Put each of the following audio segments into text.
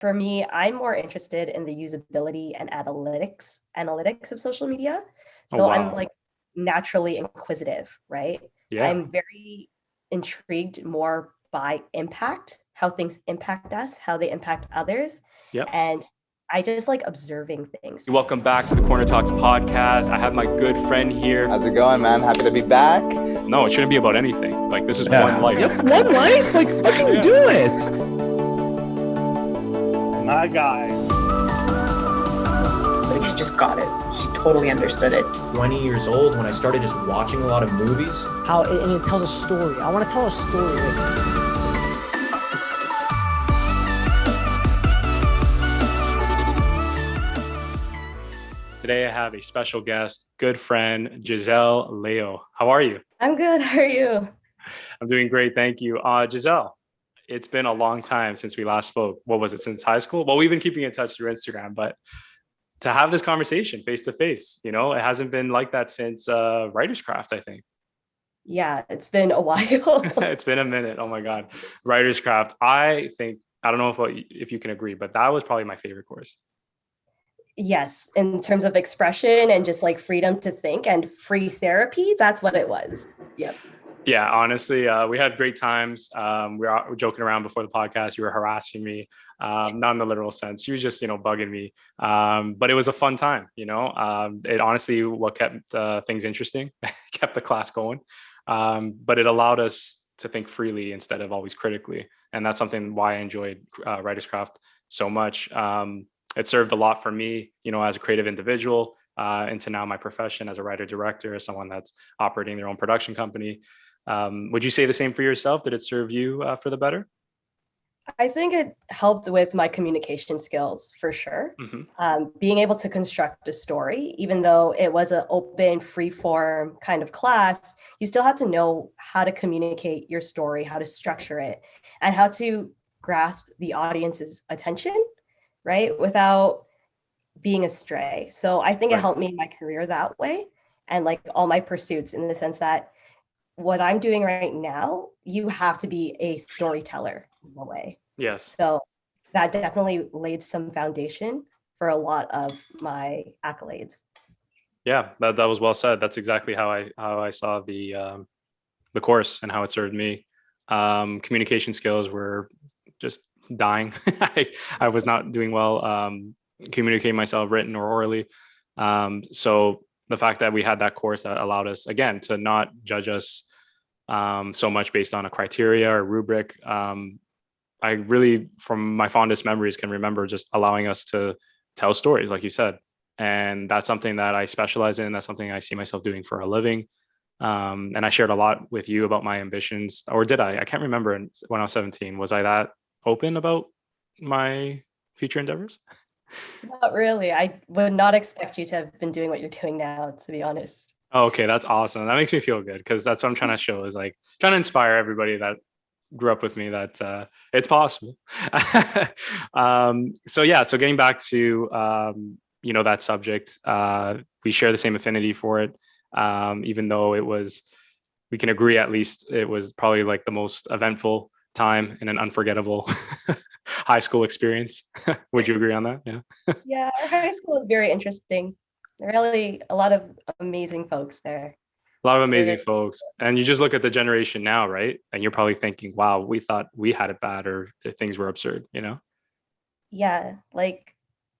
For me, I'm more interested in the usability and analytics of social media. Oh, So I'm wow. like naturally inquisitive, right? Yeah. I'm very intrigued more by impact, how things impact us, how they impact others. Yep. And I just like observing things. Welcome back to the Corner Talks podcast. I have my good friend here. How's it going, man? Happy to be back. No, it shouldn't be about anything. Like, this is one life. Yep, one life? Like, fucking do it. My guy. Like, she just got it. She totally understood it. 20 years old when I started just watching a lot of movies. And it tells a story. I want to tell a story. Today I have a special guest, good friend, Gizelle Lao. How are you? I'm good. How are you? I'm doing great. Thank you. Gizelle, it's been a long time since we last spoke. What was it, since high school? Well, we've been keeping in touch through Instagram, but to have this conversation face to face, it hasn't been like that since Writer's Craft, I think. Yeah, it's been a while. It's been a minute. Oh my God. Writer's Craft. I don't know if you can agree, but that was probably my favorite course. Yes, in terms of expression and just like freedom to think and free therapy, that's what it was. Yep. Yeah, honestly, we had great times. We were joking around before the podcast. You were harassing me, not in the literal sense. You were just, bugging me. But it was a fun time, It honestly, what kept things interesting, kept the class going. But it allowed us to think freely instead of always critically. And that's something why I enjoyed Writer's Craft so much. It served a lot for me, as a creative individual, into now my profession as a writer director, as someone that's operating their own production company. Would you say the same for yourself? Did it serve you for the better? I think it helped with my communication skills for sure. Mm-hmm. Being able to construct a story, even though it was an open, free form kind of class, you still have to know how to communicate your story, how to structure it, and how to grasp the audience's attention, right? Without being astray. So I think it helped me in my career that way, and like all my pursuits, in the sense that what I'm doing right now, you have to be a storyteller in a way. Yes. So that definitely laid some foundation for a lot of my accolades. Yeah, that was well said. That's exactly how I saw the course and how it served me. Communication skills were just dying. I was not doing well communicating myself written or orally. So the fact that we had that course that allowed us, again, to not judge us so much based on a criteria or rubric. I really, from my fondest memories, can remember just allowing us to tell stories, like you said. And that's something that I specialize in. That's something I see myself doing for a living. And I shared a lot with you about my ambitions, or did I? I can't remember when I was 17. Was I that open about my future endeavors? Not really. I would not expect you to have been doing what you're doing now, to be honest. Oh, okay, that's awesome. That makes me feel good, because that's what I'm trying to show, is like trying to inspire everybody that grew up with me that it's possible. So getting back to that subject, we share the same affinity for it, even though we can agree, at least it was probably like the most eventful time in an unforgettable high school experience. Would you agree on that? Yeah. Yeah, our high school is very interesting. Really, a lot of amazing folks there. A lot of amazing folks. And you just look at the generation now, right? And you're probably thinking, wow, we thought we had it bad, or if things were absurd, Yeah, like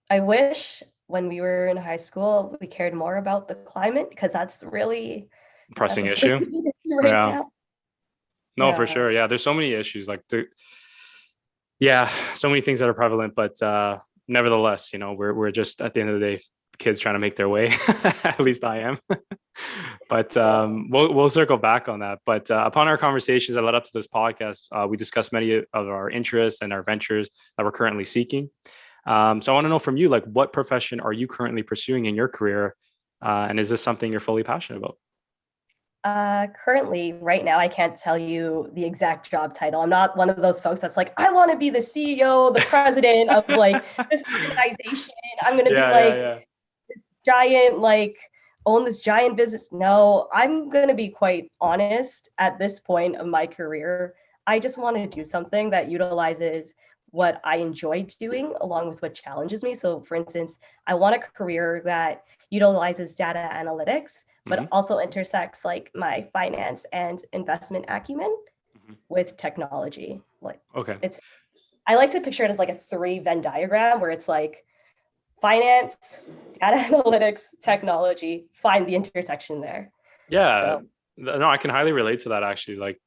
I wish when we were in high school, we cared more about the climate, because that's really pressing that's issue. right now. No, Yeah. for sure. Yeah, there's so many issues, so many things that are prevalent, but nevertheless, we're just, at the end of the day, kids trying to make their way. At least I am. But we'll circle back on that. But upon our conversations that led up to this podcast, we discussed many of our interests and our ventures that we're currently seeking. So I want to know from you, like, what profession are you currently pursuing in your career? And is this something you're fully passionate about? Currently, right now, I can't tell you the exact job title. I'm not one of those folks that's like, I want to be the CEO, the president of like this organization. I'm going to be this giant, like, own this giant business. No, I'm going to be quite honest. At this point of my career, I just want to do something that utilizes what I enjoy doing along with what challenges me. So, for instance, I want a career that utilizes data analytics, but also intersects like my finance and investment acumen with technology. Like, Okay. I like to picture it as like a 3 Venn diagram where it's like finance, data analytics, technology, find the intersection there. Yeah. So, No, I can highly relate to that actually. Like,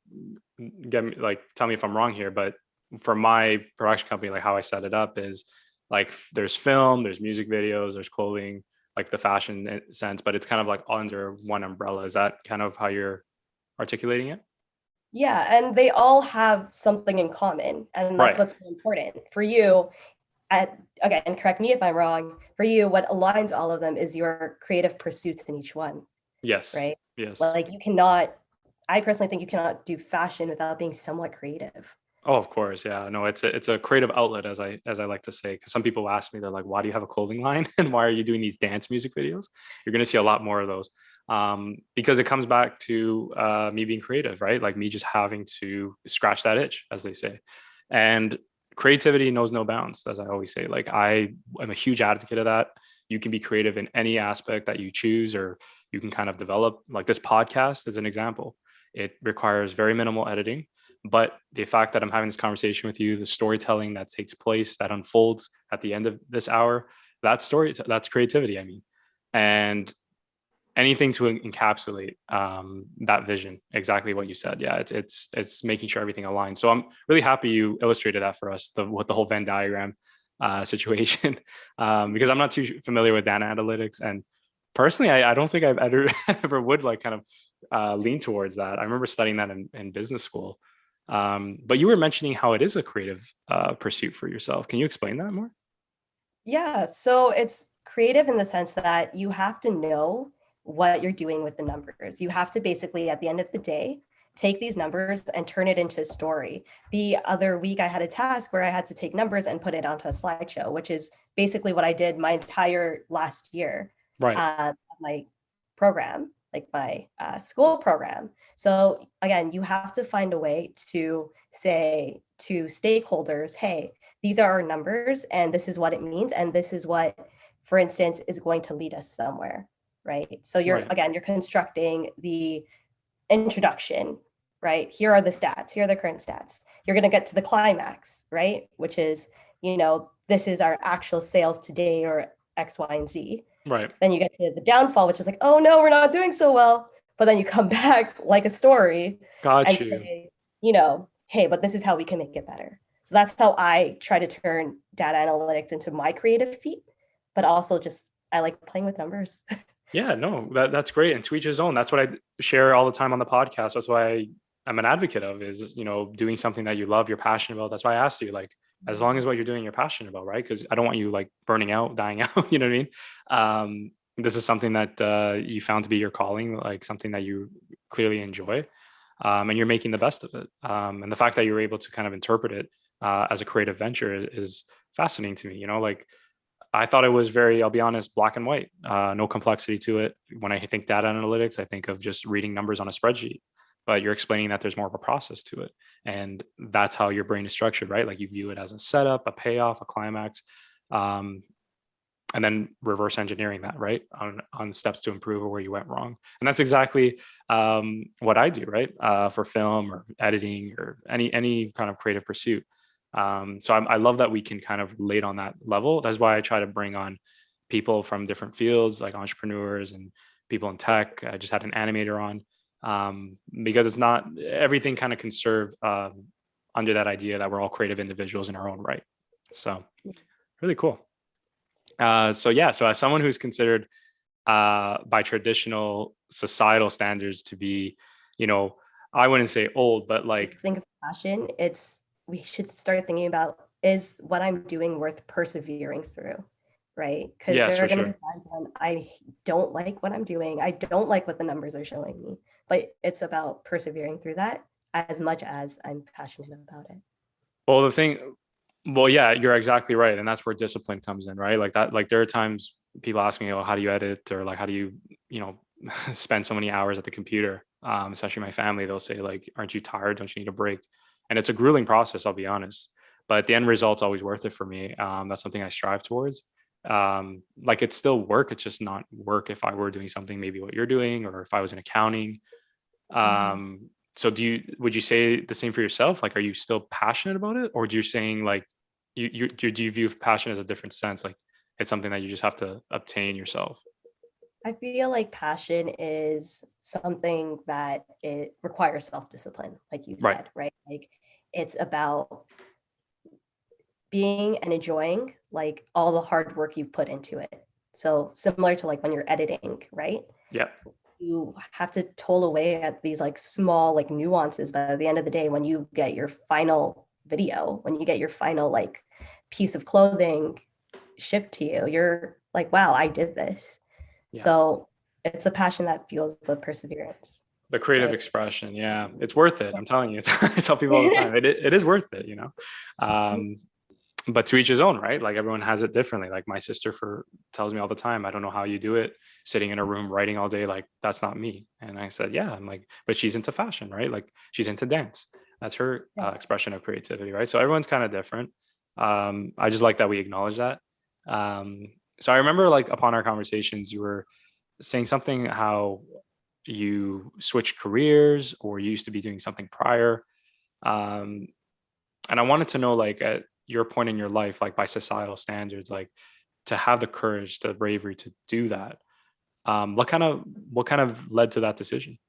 get me, like, tell me if I'm wrong here, but for my production company, like how I set it up is like there's film, there's music videos, there's clothing, like the fashion sense, but it's kind of like under one umbrella. Is that kind of how you're articulating it? yeah, and they all have something in common, and that's Right. what's so important for you. Again, correct me if I'm wrong. For you, what aligns all of them is your creative pursuits in each one, Yes. right? Yes. Like you cannot. I personally think you cannot do fashion without being somewhat creative. Oh, of course. Yeah. No, it's a creative outlet, as I like to say, because some people ask me, they're like, why do you have a clothing line? And why are you doing these dance music videos? You're gonna see a lot more of those. Because it comes back to me being creative, right? Like me just having to scratch that itch, as they say. And creativity knows no bounds, as I always say. Like I am a huge advocate of that. You can be creative in any aspect that you choose, or you can kind of develop. Like this podcast is an example. It requires very minimal editing, but the fact that I'm having this conversation with you, the storytelling that takes place, that unfolds at the end of this hour, that's creativity. I mean, and anything to encapsulate that vision, exactly what you said. Yeah, it's making sure everything aligns. So I'm really happy you illustrated that for us, with the whole Venn diagram situation, because I'm not too familiar with data analytics, and personally, I don't think I've ever ever would like kind of lean towards that. I remember studying that in business school. But you were mentioning how it is a creative pursuit for yourself. Can you explain that more? Yeah, so it's creative in the sense that you have to know what you're doing with the numbers. You have to basically, at the end of the day, take these numbers and turn it into a story. The other week, I had a task where I had to take numbers and put it onto a slideshow, which is basically what I did my entire last year Right. of my program, like my school program. So again, you have to find a way to say to stakeholders, hey, these are our numbers and this is what it means. And this is what, for instance, is going to lead us somewhere, right? So Right. you're constructing the introduction, right? Here are the stats, here are the current stats. You're going to get to the climax, right? Which is, this is our actual sales today or X, Y, and Z. Right. Then you get to the downfall, which is like, oh no, we're not doing so well. But then you come back like a story Got and you. say, hey, but this is how we can make it better. So that's how I try to turn data analytics into my creative feat, but also just I like playing with numbers. Yeah, no, that's great. And to each his own. That's what I share all the time on the podcast. That's why I'm an advocate of is, doing something that you love, you're passionate about. That's why I asked you, like, as long as what you're doing, you're passionate about, right? Because I don't want you like burning out, dying out. You know what I mean? This is something that you found to be your calling, like something that you clearly enjoy, and you're making the best of it. And the fact that you're able to kind of interpret it as a creative venture is fascinating to me. Like I thought it was very, I'll be honest, black and white, no complexity to it. When I think data analytics, I think of just reading numbers on a spreadsheet, but you're explaining that there's more of a process to it. And that's how your brain is structured, right? Like you view it as a setup, a payoff, a climax, and then reverse engineering that, right? On steps to improve or where you went wrong. And that's exactly what I do, right? For film or editing or any kind of creative pursuit. So I love that we can kind of relate on that level. That's why I try to bring on people from different fields, like entrepreneurs and people in tech. I just had an animator on, because it's not everything kind of can serve under that idea that we're all creative individuals in our own right. So really cool. So as someone who's considered by traditional societal standards to be, I wouldn't say old, but like Think of passion, we should start thinking about, is what I'm doing worth persevering through, right? Because yes, there are for going to sure. be times when I don't like what I'm doing. I don't like what the numbers are showing me, but it's about persevering through that as much as I'm passionate about it. Well, yeah, you're exactly right. And that's where discipline comes in, right? Like that, like there are times people ask me, oh, how do you edit? Or like, how do you spend so many hours at the computer? Especially my family, they'll say like, aren't you tired? Don't you need a break? And it's a grueling process, I'll be honest. but the end result's always worth it for me. That's something I strive towards. Like it's still work. It's just not work if I were doing something, maybe what you're doing, or if I was in accounting. So would you say the same for yourself? Like, are you still passionate about it, or do you saying like do you view passion as a different sense? Like it's something that you just have to obtain yourself? I feel like passion is something that it requires self-discipline, like you Right. said, right? Like it's about being and enjoying like all the hard work you've put into it. So similar to like when you're editing, right? Yeah. You have to toll away at these like small like nuances, but at the end of the day, when you get your final video, when you get your final like piece of clothing shipped to you, you're like, wow, I did this. Yeah. So it's the passion that fuels the perseverance. The creative Right. expression. Yeah. It's worth it. I'm telling you, I tell people all the time, it is worth it, but to each his own, right? Like everyone has it differently. Like my sister tells me all the time, I don't know how you do it sitting in a room writing all day. Like that's not me. And I said, yeah, I'm like, but she's into fashion, right? Like she's into dance. That's her expression of creativity, right? So everyone's kind of different. I just like that we acknowledge that. So I remember like upon our conversations, you were saying something how you switched careers or you used to be doing something prior. And I wanted to know, like, at your point in your life, like by societal standards, like to have the courage, the bravery to do that. What kind of led to that decision?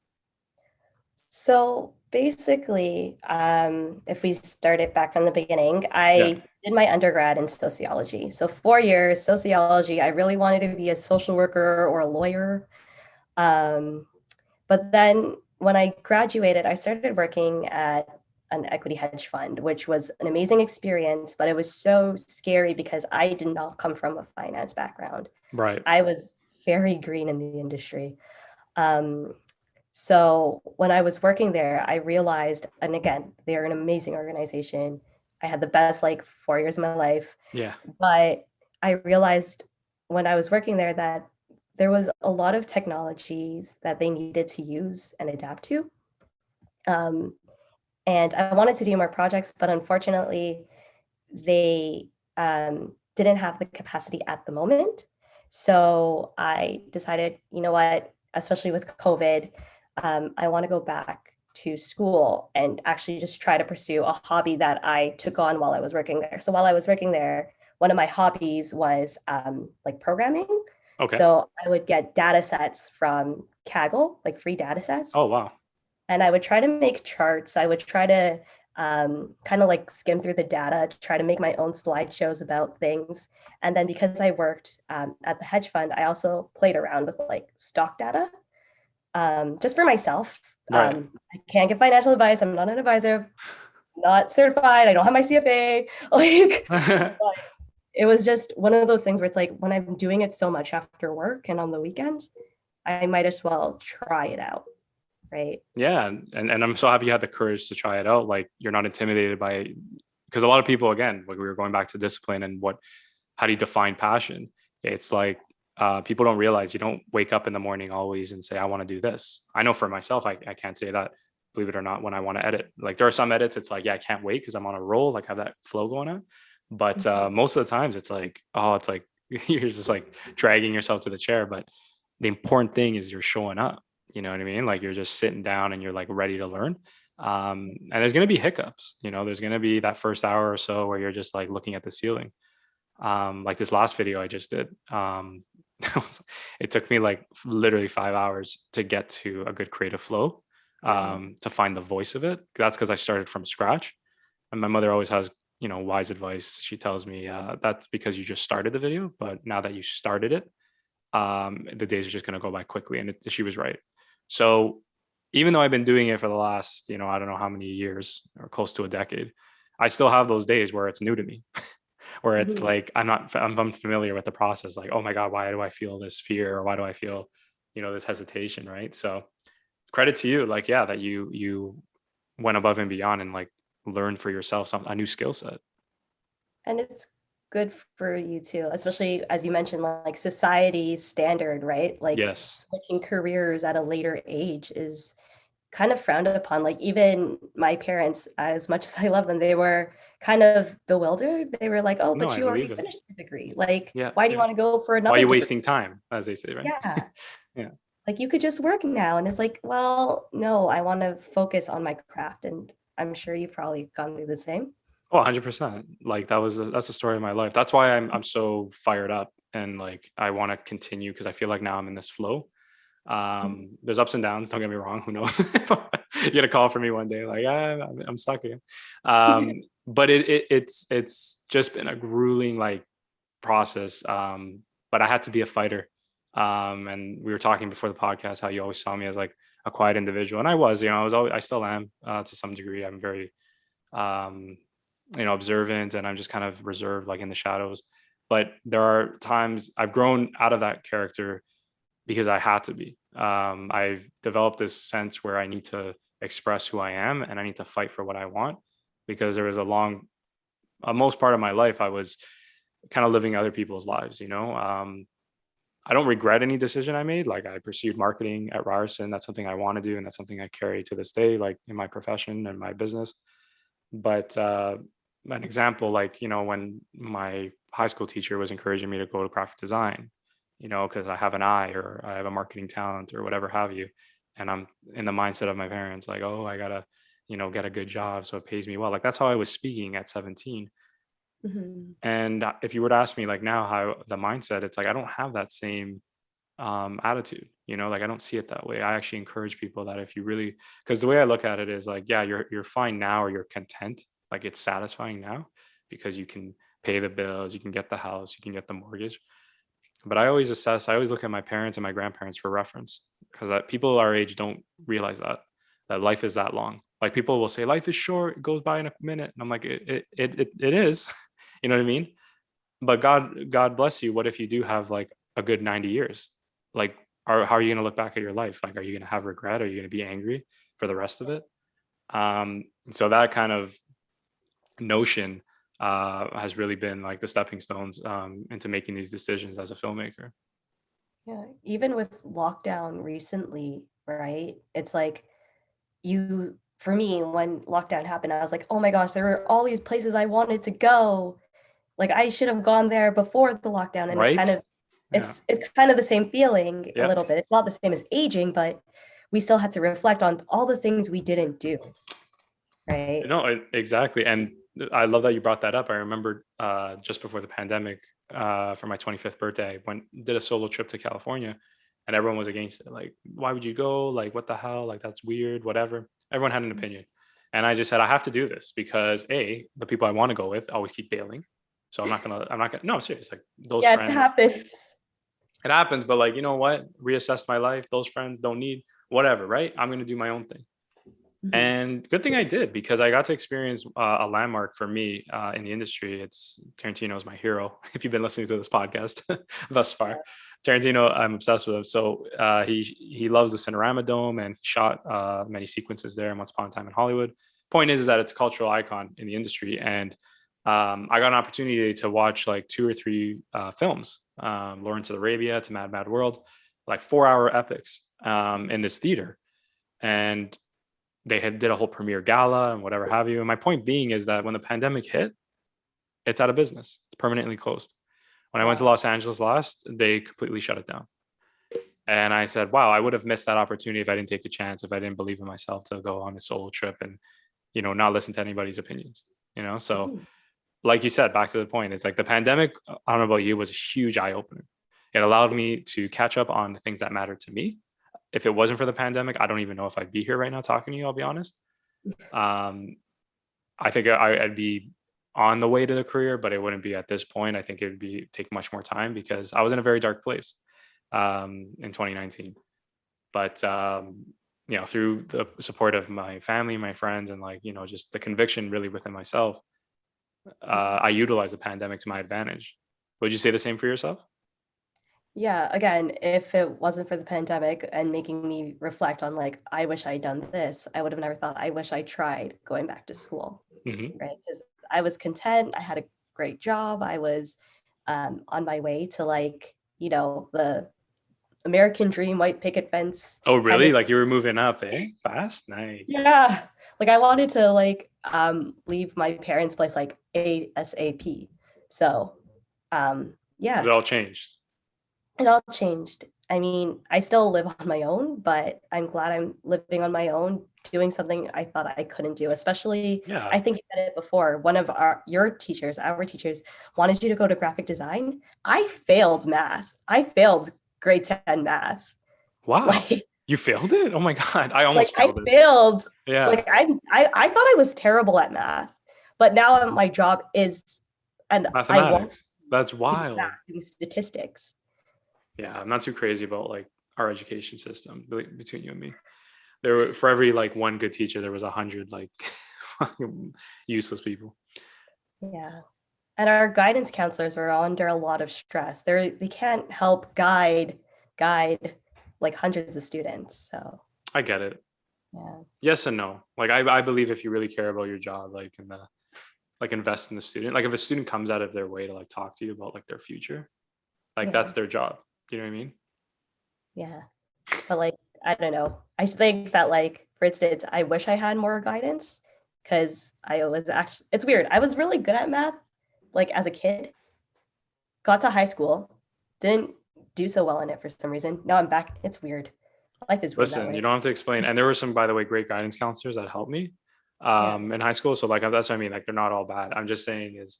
So basically, if we start it back from the beginning, Yeah. I did my undergrad in sociology. So 4 years, sociology, I really wanted to be a social worker or a lawyer. Um, but then when I graduated, I started working at an equity hedge fund, which was an amazing experience, but it was so scary because I did not come from a finance background. Right. I was very green in the industry. Um, so when I was working there, I realized, and again, they're an amazing organization. I had the best like 4 years of my life, Yeah. but I realized when I was working there that there was a lot of technologies that they needed to use and adapt to. Um, and I wanted to do more projects, but unfortunately, they didn't have the capacity at the moment. So I decided, you know what, especially with COVID, I want to go back to school and actually just try to pursue a hobby that I took on while I was working there. So while I was working there, one of my hobbies was like programming. Okay. So I would get data sets from Kaggle, like free data sets, Oh, wow. and I would try to make charts. I would try to kind of like skim through the data to try to make my own slideshows about things. And then because I worked at the hedge fund, I also played around with like stock data just for myself. Right. I can't give financial advice. I'm not an advisor, not certified. I don't have my CFA. Like, but it was just one of those things where it's like when I'm doing it so much after work and on the weekends, I might as well try it out. Right. Yeah. And I'm so happy you had the courage to try it out. Like you're not intimidated by, because a lot of people, again, like we were going back to discipline and how do you define passion? It's like people don't realize you don't wake up in the morning always and say, I want to do this. I know for myself, I can't say that, believe it or not, when I want to edit. Like there are some edits, it's like, yeah, I can't wait because I'm on a roll, like have that flow going on. But most of the times it's like, oh, it's like you're just like dragging yourself to the chair. But the important thing is you're showing up. You know what I mean? Like you're just sitting down and you're like ready to learn. And there's going to be hiccups, there's going to be that first hour or so where you're just like looking at the ceiling. Like this last video I just did, it took me like literally 5 hours to get to a good creative flow, to find the voice of it. That's because I started from scratch. And my mother always has, wise advice. She tells me that's because you just started the video, but now that you started it, the days are just going to go by quickly. And she was right. So even though I've been doing it for the last, I don't know how many years or close to a decade, I still have those days where it's new to me, where it's like, I'm unfamiliar with the process. Like, oh my God, why do I feel this fear? Or why do I feel, this hesitation? Right. So credit to you, like, yeah, that you went above and beyond and like learned for yourself a new skill set. And it's good for you too, especially as you mentioned, like society standard, right? Like Yes. switching careers at a later age is kind of frowned upon. Like even my parents, as much as I love them, they were kind of bewildered. They were like, "Oh, No, but I you already believe it. finished your degree. Like, Yeah, why do you yeah. want to go for Why are another you degree?" wasting time, as they say, right? Yeah. Yeah. Like you could just work now. And it's like, well, no, I want to focus on my craft. And I'm sure you've probably gone through the same. Oh, 100%. Like that's the story of my life. That's why I'm so fired up, and like I want to continue because I feel like now I'm in this flow. There's ups and downs, don't get me wrong, who knows. You get a call from me one day like, I'm stuck again. But it's just been a grueling like process. But I had to be a fighter. And we were talking before the podcast how you always saw me as like a quiet individual, and I was, I still am, to some degree. I'm very um observant, and I'm just kind of reserved, like in the shadows. But there are times I've grown out of that character because I had to be. I've developed this sense where I need to express who I am, and I need to fight for what I want, because there was most part of my life, I was kind of living other people's lives, I don't regret any decision I made. Like I pursued marketing at Ryerson. That's something I want to do. And that's something I carry to this day, like in my profession and my business. But an example, like, when my high school teacher was encouraging me to go to graphic design, because I have an eye or I have a marketing talent or whatever have you. And I'm in the mindset of my parents, like, oh, I gotta, get a good job so it pays me well. Like that's how I was speaking at 17. Mm-hmm. And if you were to ask me like now how the mindset, it's like I don't have that same attitude, like I don't see it that way. I actually encourage people that if you really, because the way I look at it is like, yeah, you're fine now, or you're content, like it's satisfying now because you can pay the bills, you can get the house, you can get the mortgage. But I always look at my parents and my grandparents for reference, because people our age don't realize that life is that long. Like people will say life is short, it goes by in a minute, and I'm like, it is. You know what I mean? But God bless you, what if you do have like a good 90 years? Like how are you going to look back at your life? Like, are you going to have regret? Are you going to be angry for the rest of it? So that kind of notion has really been like the stepping stones into making these decisions as a filmmaker. Yeah, even with lockdown recently, right? It's like for me, when lockdown happened, I was like, oh my gosh, there were all these places I wanted to go. Like I should have gone there before the lockdown. And it kind Right? of, Yeah. it's kind of the same feeling a Yeah. little bit. It's not the same as aging, but we still had to reflect on all the things we didn't do, right? No, exactly. And I love that you brought that up. I remember just before the pandemic, for my 25th birthday, did a solo trip to California, and everyone was against it. Like, why would you go? Like, what the hell? Like, that's weird, whatever. Everyone had an opinion. And I just said, I have to do this because the people I want to go with always keep bailing. So I'm not gonna, no, I'm serious. Like those Yeah, it friends, happens. it happens, but like, you know what? Reassess my life. Those friends don't need whatever, right? I'm going to do my own thing. Mhm. And good thing I did, because I got to experience a landmark for me in the industry. It's Tarantino is my hero. If you've been listening to this podcast thus far, Tarantino, I'm obsessed with him. So he loves the Cinerama Dome, and he shot many sequences there. And Once Upon a Time in Hollywood. Point is that it's a cultural icon in the industry, and I got an opportunity to watch like 2 or 3 films, Lawrence of Arabia to Mad Mad World, like 4-hour epics in this theater, and they did a whole premiere gala and whatever have you. And my point being is that when the pandemic hit, it's out of business. It's permanently closed. When I went to Los Angeles last, they completely shut it down. And I said, wow, I would have missed that opportunity if I didn't take a chance, if I didn't believe in myself to go on a solo trip and, not listen to anybody's opinions, So Mhm. like you said, back to the point, it's like the pandemic, I don't know about you, was a huge eye opener. It allowed me to catch up on the things that mattered to me. If it wasn't for the pandemic, I don't even know if I'd be here right now talking to you, I'll be honest. Um, I think I'd be on the way to the career, but it wouldn't be at this point. I think it would take much more time, because I was in a very dark place in 2019. But through the support of my family, my friends, and like, just the conviction really within myself, I utilized the pandemic to my advantage. Would you say the same for yourself? Yeah, again, if it wasn't for the pandemic and making me reflect on like, I wish I'd done this, I would have never thought, I wish I tried going back to school, Mm-hmm. right? Because I was content, I had a great job, I was on my way to like, the American Dream, white picket fence. Oh, kind really? of- Like you were moving up, eh? Fast, nice. Yeah. Like I wanted to like leave my parents' place like ASAP. So But yeah, it all changed. it all changed. I mean, I still live on my own, but I'm glad I'm living on my own, doing something I thought I couldn't do. Especially, Yeah. I think you said it before. One of our teachers, wanted you to go to graphic design. I failed math. I failed grade 10 math. Wow. Like, You failed it? Oh my God. I like almost I failed it. failed. Yeah. Like I thought I was terrible at math, but now my job is, and I want Mathematics. That's to do wild. math, doing statistics. Yeah, I'm not too crazy about like our education system between you and me. There were, for every like one good teacher, there was 100 like useless people. Yeah. And our guidance counselors are under a lot of stress. They can't help guide like hundreds of students. So I get it. yeah. Yes and no. Like I believe if you really care about your job, like in the like invest in the student. Like if a student comes out of their way to like talk to you about like their future, like Yeah. that's their job. You know what I mean? Yeah. But like, I don't know. I think that like, for instance, I wish I had more guidance because I was actually, it's weird. I was really good at math, like as a kid, got to high school, didn't do so well in it for some reason. Now I'm back. It's weird. Life is weird that Listen, way. you don't have to explain. And there were some, by the way, great guidance counselors that helped me Yeah. in high school. So like that's what I mean. Like they're not all bad. I'm just saying is,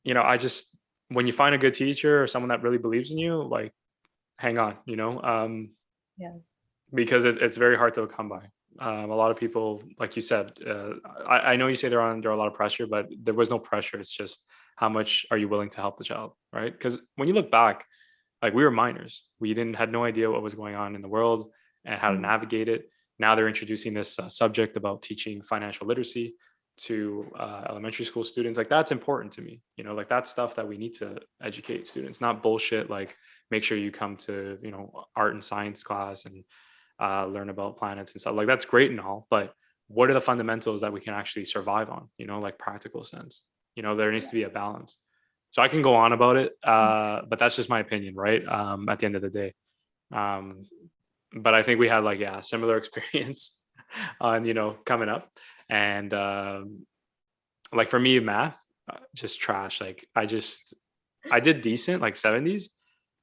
I just when you find a good teacher or someone that really believes in you, like hang on, Yeah. because it's very hard to come by. A lot of people, like you said, I know you say they're under a lot of pressure, but there was no pressure. It's just how much are you willing to help the child, right? Because when you look back, like we were minors, we didn't had no idea what was going on in the world and how to Mhm. navigate it. Now they're introducing this subject about teaching financial literacy to elementary school students. Like that's important to me, like that's stuff that we need to educate students, not bullshit like make sure you come to art and science class and learn about planets and stuff. Like that's great and all, but what are the fundamentals that we can actually survive on, like practical sense. There needs to be a balance. So I can go on about it, but that's just my opinion, right? At the end of the day. But I think we had like, yeah, similar experience on, coming up. And like for me, math, just trash. Like I did decent, like 70s,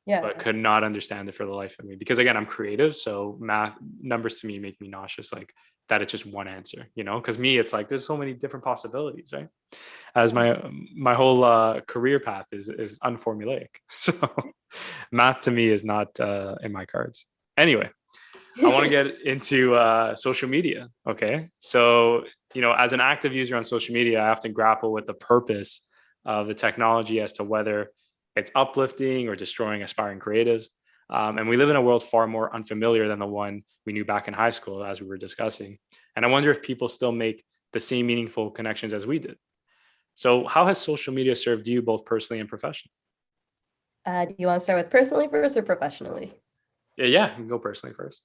Yeah. but could not understand it for the life of me. Because again, I'm creative. So math numbers to me make me nauseous, like that it's just one answer, because me, it's like, there's so many different possibilities, right? As my whole career path is unformulaic. So math to me is not in my cards. Anyway, I want to get into social media. Okay. So, as an active user on social media, I often grapple with the purpose of the technology as to whether it's uplifting or destroying aspiring creatives. And we live in a world far more unfamiliar than the one we knew back in high school, as we were discussing. And I wonder if people still make the same meaningful connections as we did. So, how has social media served you both personally and professionally? Do you want to start with personally first or professionally? Yeah, you can go personally first.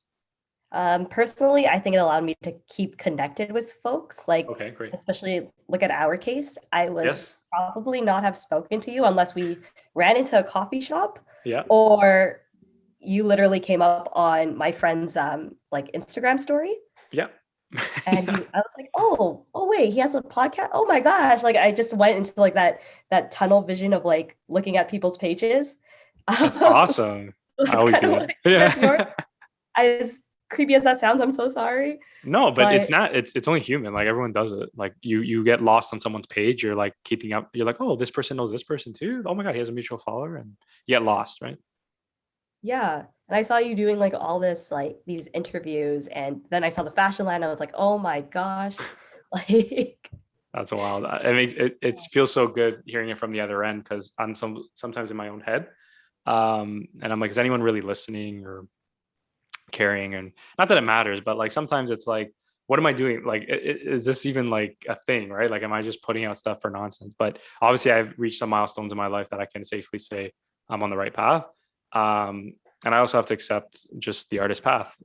Personally, I think it allowed me to keep connected with folks. Like, Okay, great. especially look at our case, I would Yes. probably not have spoken to you unless we ran into a coffee shop Yeah. or you literally came up on my friend's like Instagram story. Yeah. And I was like, oh wait, he has a podcast. Oh my gosh. Like I just went into like that tunnel vision of like looking at people's pages. That's awesome. I always do that. Yeah. As creepy as that sounds, I'm so sorry. No, but it's not, it's only human. Like everyone does it. Like you get lost on someone's page, you're like keeping up, you're like, oh, this person knows this person too. Oh my God, he has a mutual follower, and you get lost, right? Yeah. And I saw you doing like all this, like these interviews. And then I saw the fashion line. I was like, oh my gosh. Like, That's wild. It makes it feels so good hearing it from the other end, because I'm sometimes in my own head. And I'm like, is anyone really listening or caring? And not that it matters, but like sometimes it's like, what am I doing? Like, is this even like a thing, right? Like, am I just putting out stuff for nonsense? But obviously I've reached some milestones in my life that I can safely say I'm on the right path. And I also have to accept just the artist path.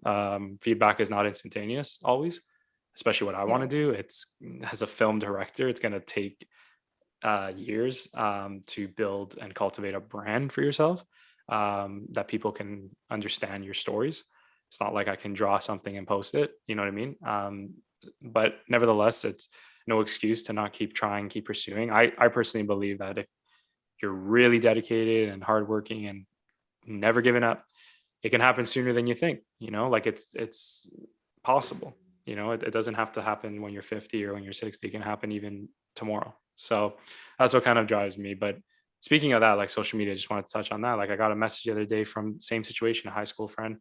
Feedback is not instantaneous always, especially what I want to do. It's, as a film director, it's going to take years to build and cultivate a brand for yourself. that people can understand your stories. It's not like I can draw something and post it, you know what I mean? But nevertheless, it's no excuse to not keep trying, keep pursuing. I personally believe that if you're really dedicated and hardworking and never giving up, it can happen sooner than you think, like it's possible. It doesn't have to happen when you're 50 or when you're 60. It can happen even tomorrow. So that's what kind of drives me. But speaking of that, like social media, I just wanted to touch on that. Like I got a message the other day from same situation, a high school friend,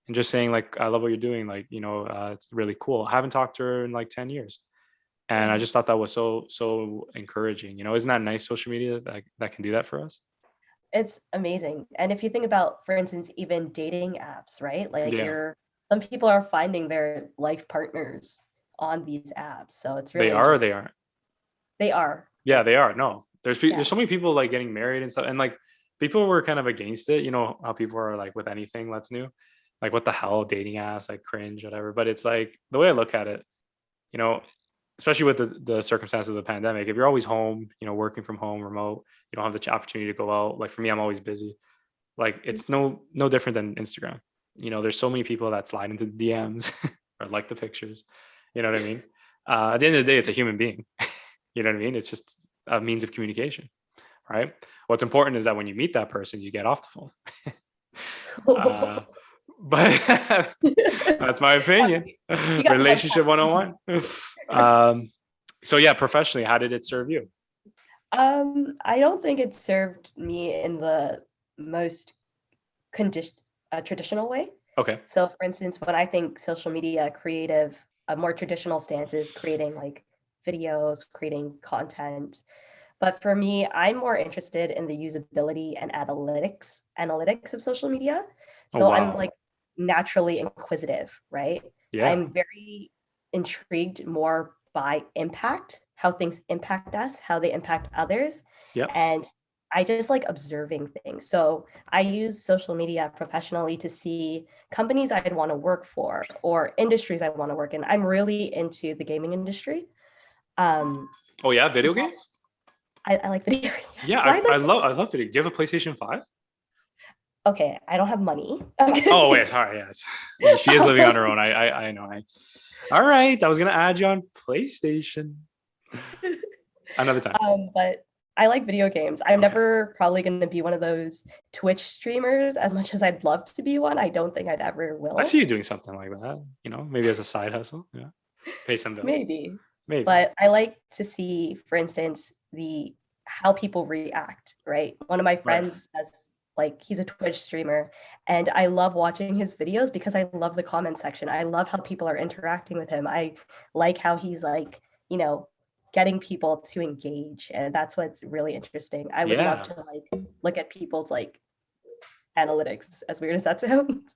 and just saying like, I love what you're doing. Like, it's really cool. I haven't talked to her in like 10 years. And I just thought that was so encouraging. Isn't that nice, social media that can do that for us? It's amazing. And if you think about, for instance, even dating apps, right? Like Yeah, some people are finding their life partners on these apps. So it's they really are or interesting. they aren't. They are. Yeah, they are. No, there's Yeah. so many people like getting married and stuff. And like people were kind of against it. How people are like with anything that's new. Like what the hell, dating apps, like cringe, whatever. But it's like the way I look at it, you know, especially with the circumstances of the pandemic, if you're always home, working from home, remote, you don't have the opportunity to go out. Like for me, I'm always busy. Like it's no different than Instagram. There's so many people that slide into the DMs or like the pictures. You know what I mean? At the end of the day, it's a human being. You know what I mean? It's just a means of communication, right? What's important is that when you meet that person, you get off the phone. But that's my opinion. You got some Relationship 101. So yeah, professionally, how did it serve you? I don't think it served me in the most traditional way. Okay. So for instance, when I think social media creative, a more traditional stance is creating like videos, creating content. But for me, I'm more interested in the usability and analytics of social media. Oh, So I'm wow. like naturally inquisitive, right? Yeah. I'm very intrigued more by impact, how things impact us, how they impact others. Yeah. And I just like observing things. So I use social media professionally to see companies I'd want to work for or industries I want to work in. I'm really into the gaming industry. Oh yeah, video games? I like video games. Yeah, Why is I that- love video. Do you have a PlayStation 5? Okay, I don't have money. Oh wait, sorry. Yes, she is living on her own. I know. All right, I was gonna add you on PlayStation another time. But I like video games. I'm Okay. never probably going to be one of those Twitch streamers as much as I'd love to be one. I don't think I'd ever will. I see you doing something like that. Maybe as a side hustle. Yeah, pay some bills. Maybe. Maybe. But I like to see, for instance, how people react, right? One of my friends has he's a Twitch streamer and I love watching his videos because I love the comment section. I love how people are interacting with him. I like how he's getting people to engage, and that's what's really interesting. I would love to look at people's analytics, as weird as that sounds.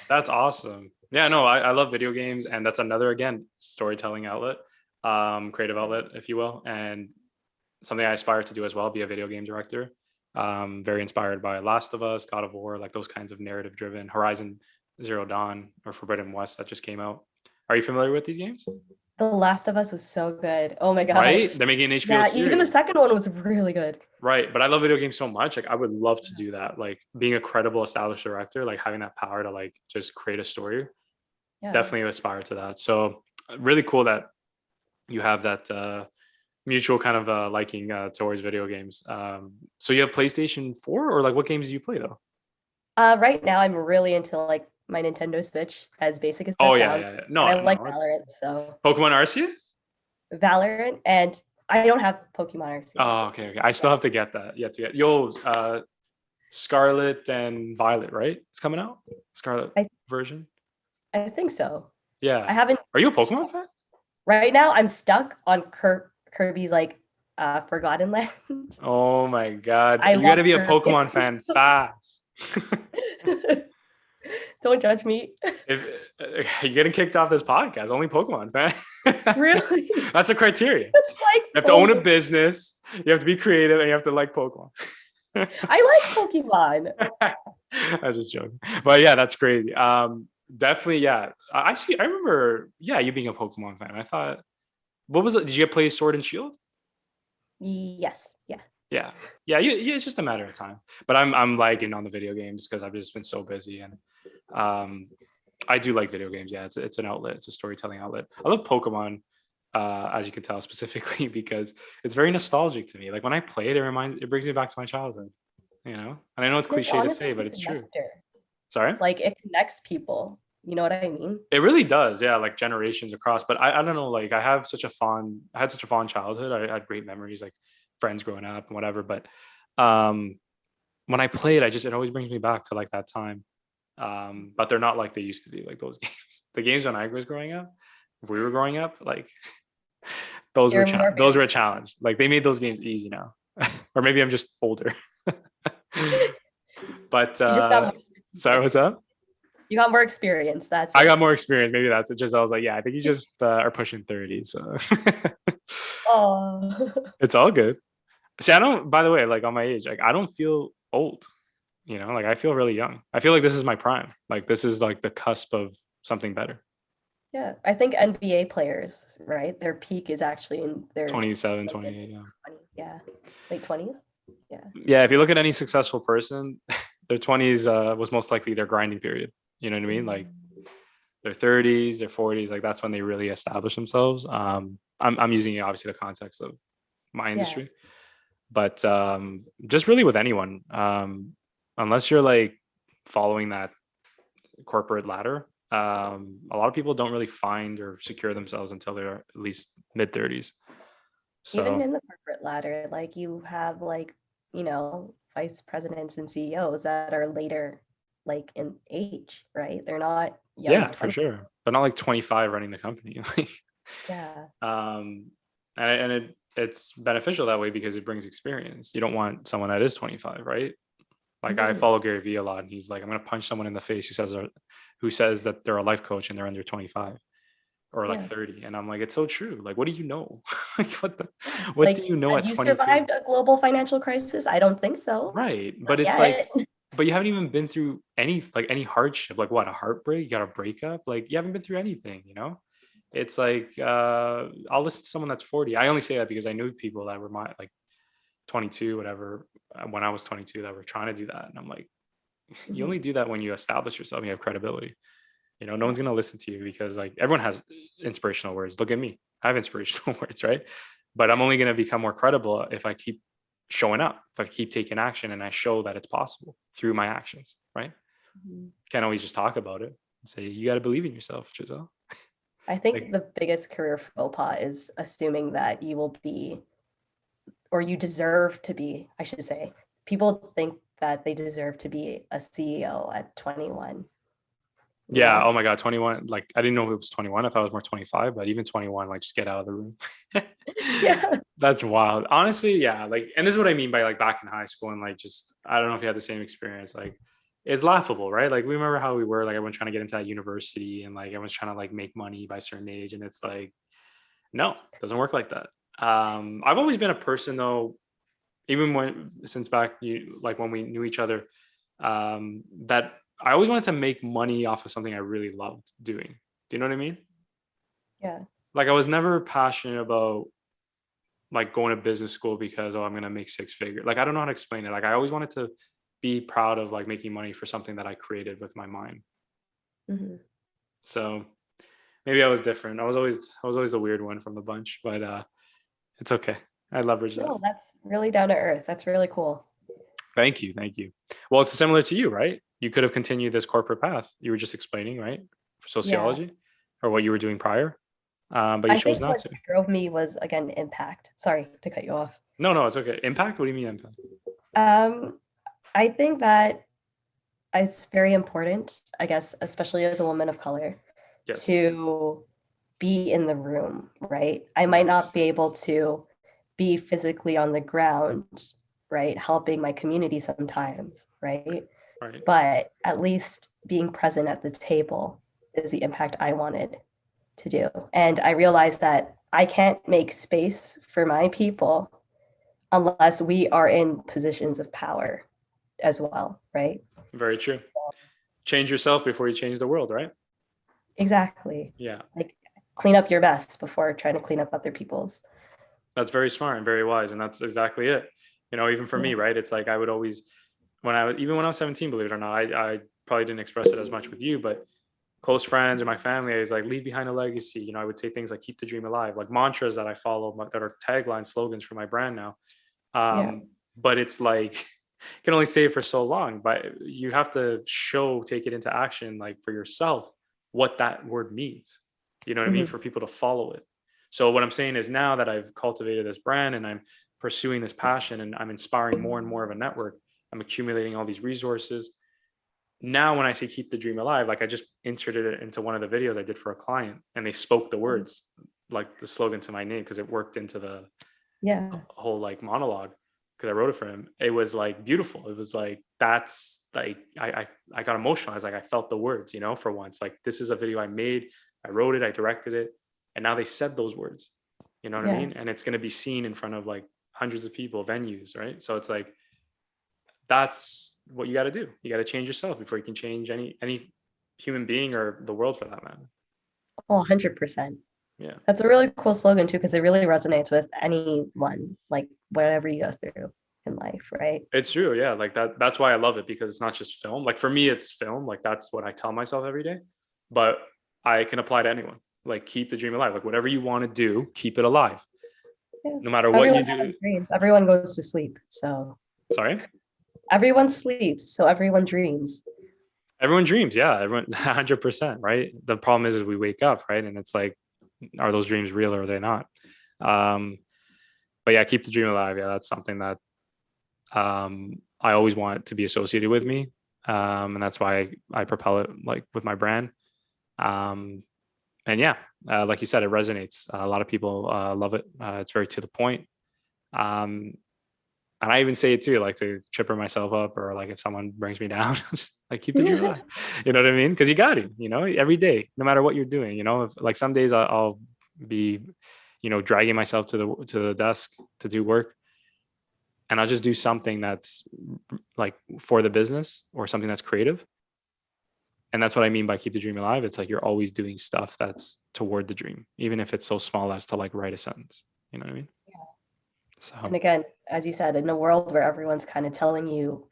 That's awesome. Yeah, no, I love video games, and that's another, again, storytelling outlet, creative outlet, if you will, and something I aspire to do as well, be a video game director. Very inspired by Last of Us, God of War, like those kinds of narrative driven, Horizon Zero Dawn or Forbidden West that just came out. Are you familiar with these games? The Last of Us was so good. Oh my god! Right? They're making an HBO series. Even the second one was really good. Right, but I love video games so much. Like I would love to do that. Like being a credible, established director, like having that power to just create a story. Yeah. Definitely aspire to that. So really cool that you have that mutual kind of liking towards video games. So you have PlayStation 4, or what games do you play though? Right now I'm really into my Nintendo Switch, as basic as that sounds. Yeah. No, I like Valorant, so. Pokemon Arceus? Valorant, and I don't have Pokemon Arceus. Oh, okay. I still have to get that. Yet to get. Scarlet and Violet, right? It's coming out. Scarlet version. I think so. Yeah. I haven't. Are you a Pokemon fan? Right now, I'm stuck on Kirby's Forgotten Lands. Oh my god! You got to be a Pokemon fan fast. Don't judge me. If you're getting kicked off this podcast, only Pokemon fan. Really? That's a criteria. You have to own a business. You have to be creative, and you have to like Pokemon. I like Pokemon. I was just joking, but yeah, that's crazy. Definitely, yeah. I see. I remember, yeah, you being a Pokemon fan. I thought, what was it? Did you play Sword and Shield? Yes. Yeah. Yeah. Yeah. It's just a matter of time. But I'm lagging on the video games because I've just been so busy. And I do like video games. Yeah. It's an outlet. It's a storytelling outlet. I love Pokemon, as you can tell, specifically because it's very nostalgic to me. Like when I play it, it brings me back to my childhood, you know? And I know it's It's cliche to honestly say, a but it's true. connector. Sorry? Like it connects people. You know what I mean? It really does, yeah, like generations across. But I don't know, like I had such a fond childhood. I had great memories, like friends growing up and whatever. But um, when I played, it always brings me back to like that time. But they're not like they used to be, like those games. The games when I was growing up, if we were growing up, like You're more those were a challenge. Like they made those games easy now, or maybe I'm just older. But you just got more, sorry, what's up? you got more experience. That's I it. got more experience. Maybe that's it. Just I was like, yeah, I think you just are pushing 30. So Oh. it's all good. See, I don't, by the way, like on my age, like I don't feel old, you know, like I feel really young. I feel like this is my prime. Like this is like the cusp of something better. Yeah, I think NBA players, right? Their peak is actually in their 27, 28. Yeah. 20, yeah, late 20s. Yeah. Yeah. If you look at any successful person, their 20s was most likely their grinding period. You know what I mean? Like their 30s, their 40s, like that's when they really establish themselves. I'm using obviously the context of my industry, but just really with anyone, unless you're like following that corporate ladder, a lot of people don't really find or secure themselves until they're at least mid 30s. Even So in the corporate ladder, like you have like, vice presidents and CEOs that are later like in age, right? They're not young. yeah, for sure, but not like 25 running the company. Like, Yeah. It's beneficial that way because it brings experience. You don't want someone that is 25, right? Like I follow Gary Vee a lot, and he's like, I'm gonna punch someone in the face who says that they're a life coach and they're under 25 or like 30, and I'm like, it's so true. Like, what do you know? Like, what do you know at Have you 22? survived a global financial crisis? I don't think so. Right, but it's like, but you haven't even been through any hardship. Like what, a heartbreak? You got a breakup? Like you haven't been through anything, you know? It's like I'll listen to someone that's 40. I only say that because I knew people that were like 22, whatever, when I was 22 that were trying to do that. And I'm like, you only do that when you establish yourself and you have credibility. You know, no one's going to listen to you because like everyone has inspirational words. Look at me. I have inspirational words, right? But I'm only going to become more credible if I keep showing up, if I keep taking action and I show that it's possible through my actions, right? Can't always just talk about it and say, you got to believe in yourself, Gizelle. I think the biggest career faux pas is assuming that you will be, or you deserve to be, I should say. People think that they deserve to be a CEO at 21. Yeah. Oh my God. 21. Like, I didn't know it was 21. I thought it was more 25, but even 21, like just get out of the room. Yeah. That's wild. Honestly. Yeah. Like, and this is what I mean by like back in high school and like, just, I don't know if you had the same experience. Like it's laughable, right? Like we remember how we were, like everyone trying to get into that university and like everyone's trying to like make money by a certain age. And it's like, no, it doesn't work like that. I've always been a person though, even since back like when we knew each other, that I always wanted to make money off of something I really loved doing. Do you know what I mean? Yeah. Like I was never passionate about like going to business school because, oh, I'm going to make six figures. Like, I don't know how to explain it. Like I always wanted to be proud of like making money for something that I created with my mind. So maybe I was different. I was always the weird one from the bunch, but it's okay. I leverage that. No, that's really down to earth. That's really cool. Thank you. Well, it's similar to you, right? You could have continued this corporate path. You were just explaining, right? For sociology or what you were doing prior. But you chose not to. What drove me was, again, impact. Sorry to cut you off. No, it's okay. Impact? What do you mean impact? I think that it's very important, I guess, especially as a woman of color, to be in the room, right? I might not be able to be physically on the ground, right? Helping my community sometimes, right? But at least being present at the table is the impact I wanted to do. And I realized that I can't make space for my people unless we are in positions of power as well, right? Very true. Change yourself before you change the world, right? Exactly. Yeah. Like clean up your mess before trying to clean up other people's. That's very smart and very wise. And that's exactly it. even for me, right? It's like I would always, even when I was 17, believe it or not, I probably didn't express it as much with you, but close friends or my family, I was like, leave behind a legacy. I would say things like keep the dream alive, like mantras that I follow that are tagline slogans for my brand now. But it's like, you can only say it for so long, but you have to take it into action, like for yourself, what that word means, you know what I mean? For people to follow it. So what I'm saying is now that I've cultivated this brand and I'm pursuing this passion and I'm inspiring more and more of a network, I'm accumulating all these resources. Now, when I say keep the dream alive, like I just inserted it into one of the videos I did for a client and they spoke the words, like the slogan to my name, because it worked into the whole like monologue, because I wrote it for him. It was like beautiful. It was like, that's like, I got emotional. I was like, I felt the words, for once, like this is a video I made, I wrote it, I directed it. And now they said those words, you know what I mean? And it's going to be seen in front of like hundreds of people, venues, right? So it's like, that's what you got to do. You got to change yourself before you can change any human being or the world for that matter. Oh, 100%. Yeah. That's a really cool slogan too, because it really resonates with anyone, like whatever you go through in life, right? It's true. Yeah. Like that's why I love it, because it's not just film. Like for me, it's film. Like that's what I tell myself every day, but I can apply to anyone. Like keep the dream alive. Like whatever you want to do, keep it alive. Yeah. No matter what Everyone you do. has dreams. Everyone goes to sleep. So Sorry? everyone sleeps. So everyone dreams. Everyone dreams. Yeah. Everyone 100%. Right. The problem is we wake up. Right. And it's like, are those dreams real or are they not? But yeah, keep the dream alive. Yeah. That's something that I always want to be associated with me. And that's why I propel it like with my brand. And yeah, like you said, it resonates. A lot of people love it. It's very to the point. And I even say it too, like to chipper myself up, or like if someone brings me down, like keep the dream alive. You know what I mean? Because you got it. Every day, no matter what you're doing. If, like some days I'll be, dragging myself to the desk to do work, and I'll just do something that's like for the business or something that's creative. And that's what I mean by keep the dream alive. It's like you're always doing stuff that's toward the dream, even if it's so small as to like write a sentence. You know what I mean? Yeah. So. And again, as you said, in a world where everyone's kind of telling you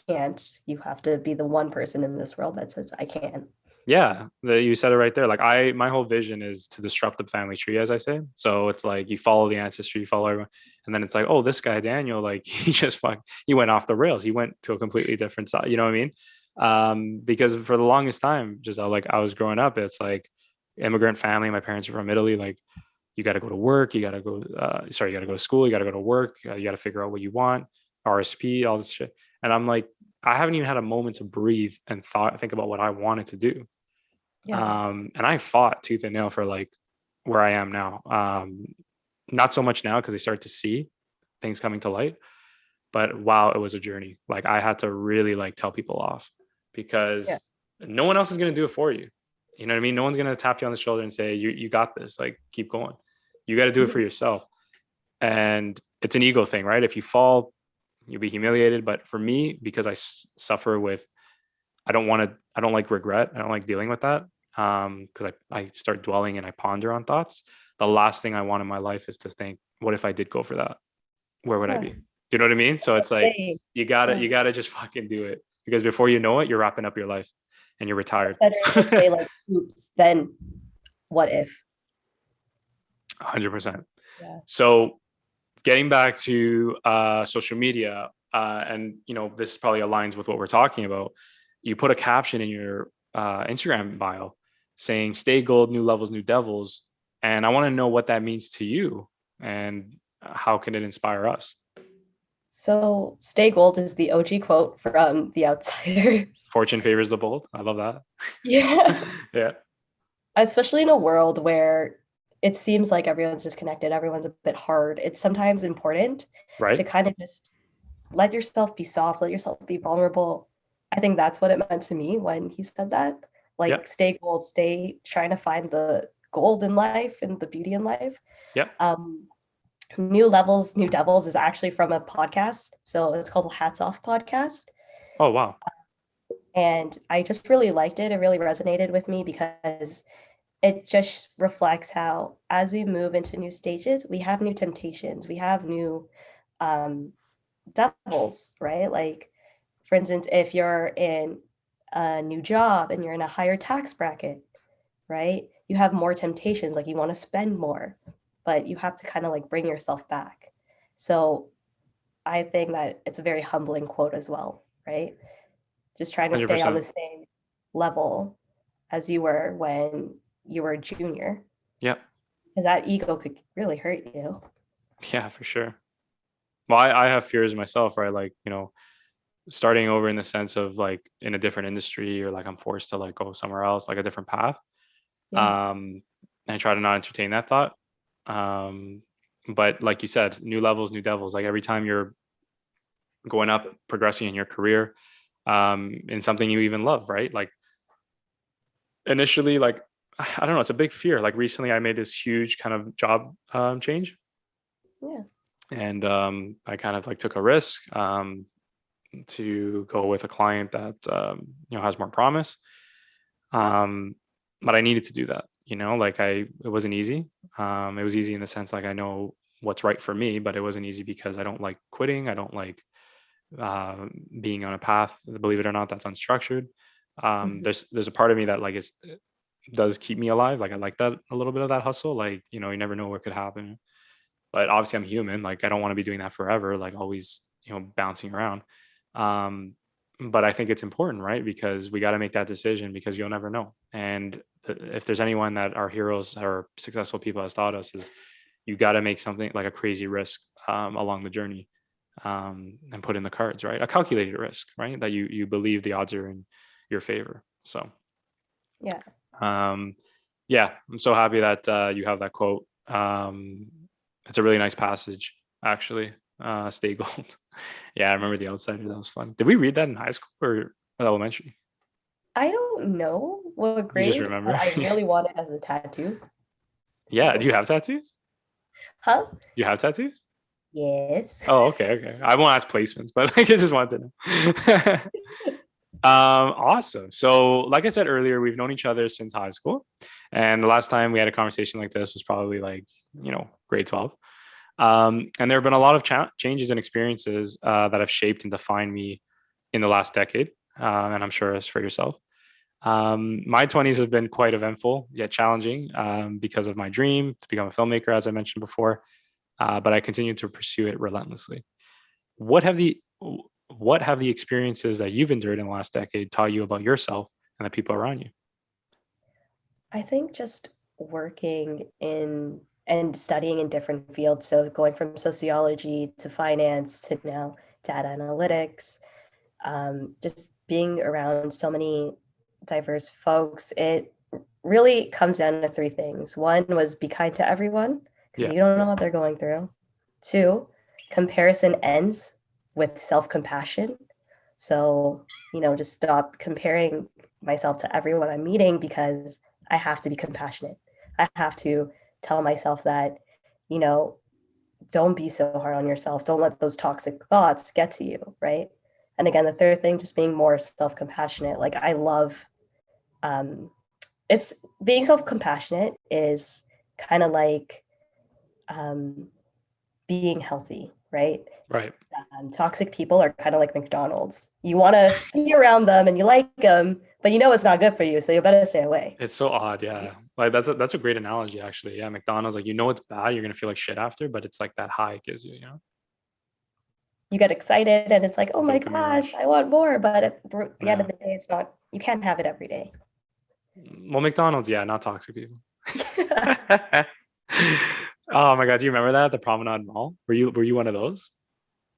can't, you have to be the one person in this world that says, I can. Yeah, you said it right there. Like my whole vision is to disrupt the family tree, as I say. So it's like you follow the ancestry, you follow everyone, and then it's like, oh, this guy Daniel, like he went off the rails. He went to a completely different side. You know what I mean? Because for the longest time, Giselle, like I was growing up, it's like immigrant family. My parents are from Italy. Like you got to go to work. You got to go. You got to go to school. You got to go to work. You got to figure out what you want. RSP, all this shit. And I'm like, I haven't even had a moment to breathe and think about what I wanted to do. Yeah. And I fought tooth and nail for like where I am now. Not so much now because I start to see things coming to light, but wow, it was a journey. Like I had to really like tell people off, because no one else is going to do it for you. You know what I mean? No one's going to tap you on the shoulder and say, you got this, like, keep going. You got to do it for yourself. And it's an ego thing, right? If you fall, you'll be humiliated. But for me, because I suffer with, I don't like regret. I don't like dealing with that. Because I start dwelling and I ponder on thoughts. The last thing I want in my life is to think, what if I did go for that? Where would I be? Do you know what I mean? So it's like, you gotta just fucking do it, because before you know it, you're wrapping up your life and you're retired. It's better to say like, oops, then what if? 100%. Yeah. So getting back to social media, and this probably aligns with what we're talking about. You put a caption in your Instagram bio saying "Stay gold, new levels, new devils," and I want to know what that means to you and how can it inspire us. So "Stay gold" is the OG quote from The Outsiders. Fortune favors the bold. I love that. Yeah. Yeah. Especially in a world where it seems like everyone's disconnected, everyone's a bit hard. It's sometimes important to kind of just let yourself be soft, let yourself be vulnerable. I think that's what it meant to me when he said that. Like, stay gold, stay trying to find the gold in life and the beauty in life. Yeah. New Levels, New Devils is actually from a podcast. So it's called Hats Off Podcast. Oh, wow. And I just really liked it. It really resonated with me because it just reflects how, as we move into new stages, we have new temptations. We have new devils, right? Like, for instance, if you're in a new job and you're in a higher tax bracket, right? You have more temptations, like you want to spend more, but you have to kind of like bring yourself back. So I think that it's a very humbling quote as well, right? Just trying to stay on the 100%. same level as you were when you were a junior, Yeah. because that ego could really hurt you. Yeah, for sure. Well, I have fears myself, right? Like, starting over in the sense of like in a different industry, or like I'm forced to like go somewhere else, like a different path. Yeah. And I try to not entertain that thought. Um, but like you said, new levels, new devils. Like every time you're going up, progressing in your career, in something you even love, right? Like initially, like I don't know, it's a big fear. Like recently, I made this huge kind of job change, Yeah. and I kind of like took a risk to go with a client that has more promise. Um, but I needed to do that. Like it wasn't easy. It was easy in the sense like I know what's right for me, but it wasn't easy because I don't like quitting. I don't like being on a path, believe it or not, that's unstructured. Mhm. There's a part of me that like does keep me alive. Like I like that, a little bit of that hustle. Like, you never know what could happen. But obviously I'm human. Like I don't want to be doing that forever, like always, bouncing around. Um, but I think it's important, right? Because we got to make that decision because you'll never know. And if there's anyone that our heroes or successful people has taught us is you got to make something like a crazy risk along the journey, and put in the cards, right? A calculated risk, right? That you believe the odds are in your favor. So, Yeah. um, yeah, I'm so happy that you have that quote. It's a really nice passage, actually. Stay gold. Yeah, I remember The Outsider. That was fun. Did we read that in high school or elementary? I don't know what You just grade, but remember? I really want it as a tattoo. Yeah. So, Do you have tattoos? huh? Do you have tattoos? Yes. Oh, okay, okay. I won't ask placements, but I just wanted to know. Awesome. So, like I said earlier, we've known each other since high school, and the last time we had a conversation like this was probably like grade 12. And there have been a lot of changes and experiences that have shaped and defined me in the last decade, and I'm sure as for yourself. My 20s have been quite eventful yet challenging because of my dream to become a filmmaker, as I mentioned before. But I continue to pursue it relentlessly. What have the what have the experiences that you've endured in the last decade taught you about yourself and the people around you? I think just working in and studying in different fields, so going from sociology to finance to now data analytics, just being around so many diverse folks, it really comes down to three things. One was be kind to everyone because Yeah, you don't know what they're going through. Two, comparison ends with self compassion. So, just stop comparing myself to everyone I'm meeting because I have to be compassionate. I have to tell myself that, you know, don't be so hard on yourself. Don't let those toxic thoughts get to you, right? And again, the third thing, just being more self-compassionate. Like I love um it's being self-compassionate is kind of like um being healthy, right? right. Toxic people are kind of like McDonald's. You want to be around them and you like them, but you know it's not good for you, so you better stay away. It's so odd, yeah. Like that's a great analogy, actually. Yeah, McDonald's, like it's bad, you're gonna feel like shit after, but it's like that high it gives you, You get excited and it's like, oh my dopamine gosh, rush. I want more. But at the end Yeah. of the day, it's not, you can't have it every day. Well, McDonald's, yeah, not toxic people. Oh my God, do you remember that at the Promenade Mall? Were you one of those?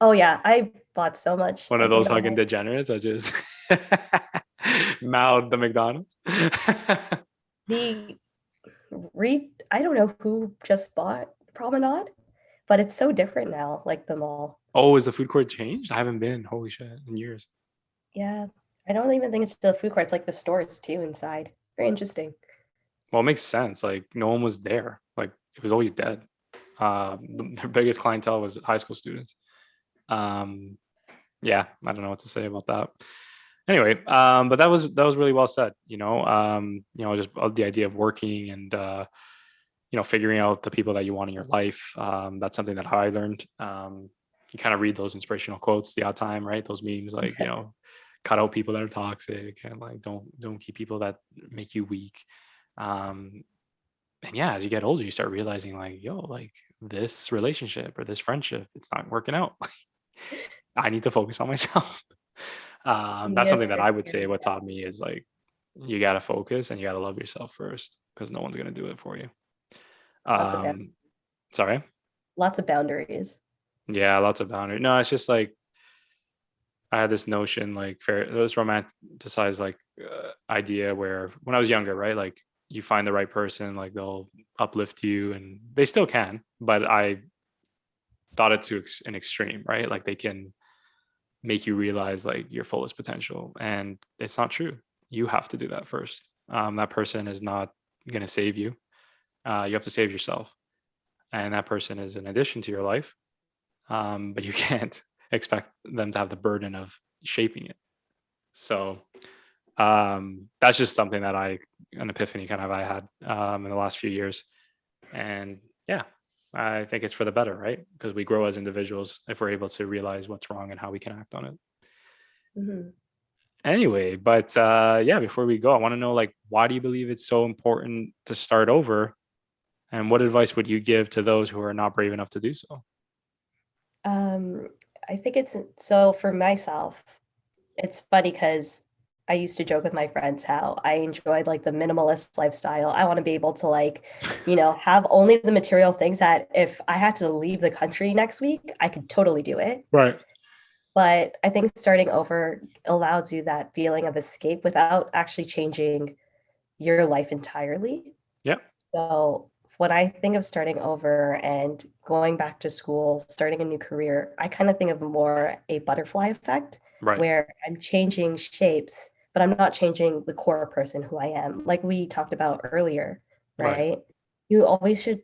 Oh yeah, I bought so much One of at those fucking McDonald's. degenerates that just mouthed the McDonald's. The I don't know who just bought Promenade, but it's so different now, like the mall. Oh, is the food court changed? I haven't been. Holy shit, in years. Yeah, I don't even think it's the food court. It's like the stores too inside. Very interesting. Well, it makes sense. Like no one was there. Like it was always dead. Their biggest clientele was high school students. Um, yeah, I don't know what to say about that. Anyway, but that was really well said. Just the idea of working and figuring out the people that you want in your life. That's something that I learned. you kind of read those inspirational quotes the odd time, right? Those memes, like, cut out people that are toxic, and like don't keep people that make you weak. And yeah, as you get older, you start realizing like, yo, like this relationship or this friendship, it's not working out. I need to focus on myself. That's something that I would say what taught me is like, you got to focus and you got to love yourself first, because no one's going to do it for you. Sorry. Lots of boundaries. Yeah, lots of boundaries. No, it's just like I had this notion, like it was romanticized, like idea where when I was younger, right? Like you find the right person, like they'll uplift you, and they still can, but I thought it to an extreme, right? Like they can make you realize like your fullest potential, and it's not true. You have to do that first. That person is not going to save you. You have to save yourself, and that person is an addition to your life, but you can't expect them to have the burden of shaping it. So that's just something that an epiphany kind of I had in the last few years. And yeah, I think it's for the better, right? Because we grow as individuals if we're able to realize what's wrong and how we can act on it. Mm-hmm. Anyway, but yeah, before we go, I want to know, like, why do you believe it's so important to start over? And what advice would you give to those who are not brave enough to do so? I think it's so for myself, it's funny because I used to joke with my friends how I enjoyed like the minimalist lifestyle. I want to be able to like, have only the material things that if I had to leave the country next week, I could totally do it. Right. But I think starting over allows you that feeling of escape without actually changing your life entirely. Yeah. So when I think of starting over and going back to school, starting a new career, I kind of think of more a butterfly effect, Right. where I'm changing shapes, but I'm not changing the core person who I am, like we talked about earlier, right? You always should,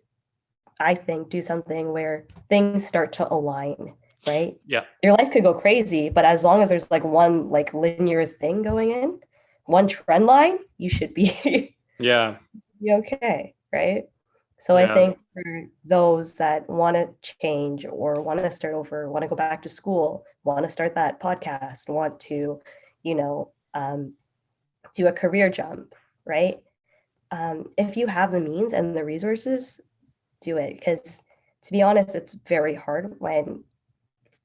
I think, do something where things start to align, right? Yeah. Your life could go crazy, but as long as there's like one like linear thing going in, one trend line, you should be Yeah. be okay, right? So I think for those that want to change or want to start over, want to go back to school, want to start that podcast, want to, do a career jump, right? If you have the means and the resources, do it. Because to be honest, it's very hard when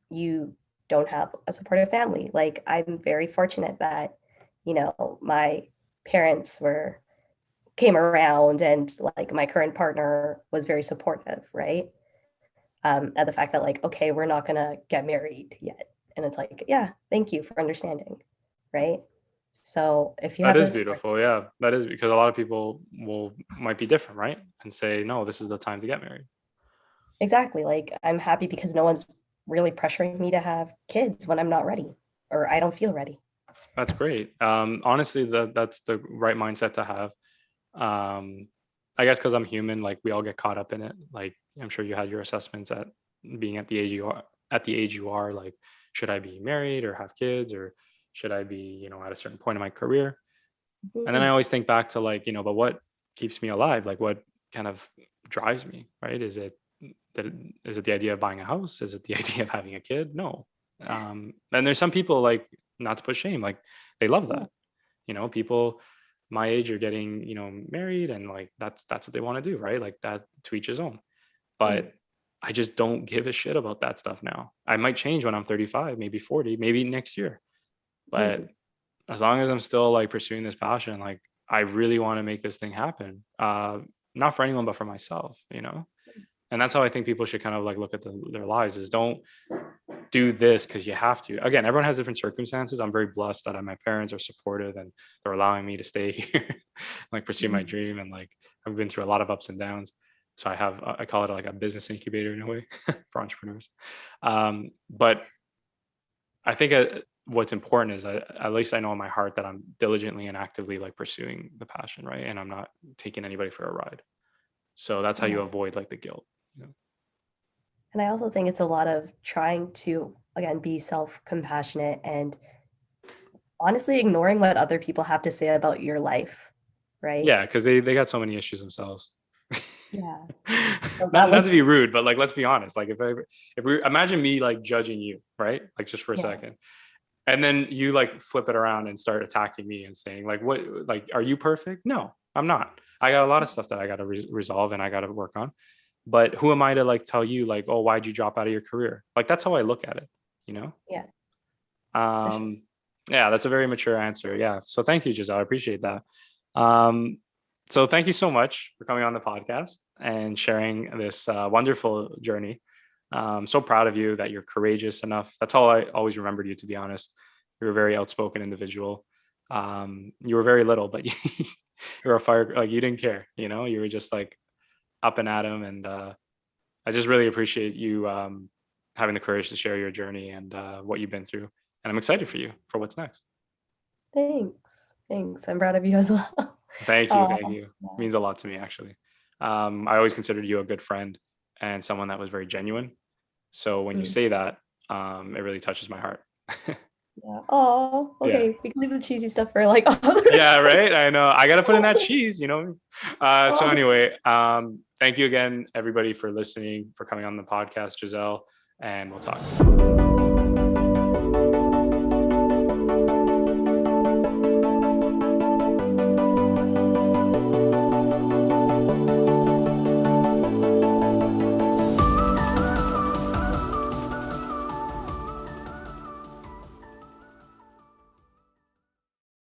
you don't have a supportive family. Like I'm very fortunate that, my parents came around and like my current partner was very supportive, right? At the fact that like, okay, we're not gonna get married yet. And it's like, yeah, thank you for understanding, right? So if you That have is this, beautiful. Yeah, that is, because a lot of people might be different, right? And say, no, this is the time to get married. exactly, like I'm happy because no one's really pressuring me to have kids when I'm not ready or I don't feel ready. That's great. Honestly, that's the right mindset to have. I guess because I'm human, like we all get caught up in it. Like I'm sure you had your assessments at being at the age you are, like, should I be married or have kids, or should I be, at a certain point in my career? And then I always think back to like, but what keeps me alive? Like what kind of drives me, right? Is it the idea of buying a house? Is it the idea of having a kid? No. And there's some people, like, not to put shame, like they love that. People my age are getting, married, and like that's what they want to do, right? Like that, to each his own. But I just don't give a shit about that stuff now. I might change when I'm 35, maybe 40, maybe next year. But as long as I'm still like pursuing this passion, like I really want to make this thing happen. Not for anyone, but for myself. And that's how I think people should kind of like look at their lives, is don't do this because you have to. Again, everyone has different circumstances. I'm very blessed that my parents are supportive and they're allowing me to stay here, like pursue my dream. And like, I've been through a lot of ups and downs. So I call it like a business incubator in a way for entrepreneurs. But I think what's important is at least I know in my heart that I'm diligently and actively like pursuing the passion, right? And I'm not taking anybody for a ride. So that's how you avoid like the guilt. And I also think it's a lot of trying to, again, be self-compassionate and honestly ignoring what other people have to say about your life, right? Yeah, because they got so many issues themselves. Yeah. Not to be rude, but like let's be honest. Like if we imagine me like judging you, right? Like just for a Yeah. second. And then you like flip it around and start attacking me and saying like what, like are you perfect? No, I'm not. I got a lot of stuff that I got to resolve and I got to work on. But who am I to like tell you like, oh, why'd you drop out of your career? Like that's how I look at it, you know? Yeah. For sure. Yeah, that's a very mature answer. Yeah. So thank you, Giselle. I appreciate that. Um, so thank you so much for coming on the podcast and sharing this wonderful journey. So proud of you that you're courageous enough. That's all I always remembered you, to be honest. You're a very outspoken individual. You were very little, but you were a fire, like you didn't care, you know, you were just like up and at 'em. And I just really appreciate you having the courage to share your journey and what you've been through. And I'm excited for you for what's next. Thanks. I'm proud of you as well. Thank you. Thank you. Yeah. It means a lot to me, actually. I always considered you a good friend and someone that was very genuine. So when you say that, it really touches my heart. Yeah. Oh, okay. Yeah. We can leave the cheesy stuff for like other. Yeah, right. I know. I got to put in that cheese, you know. So anyway, thank you again, everybody, for listening, for coming on the podcast, Gizelle, and we'll talk soon.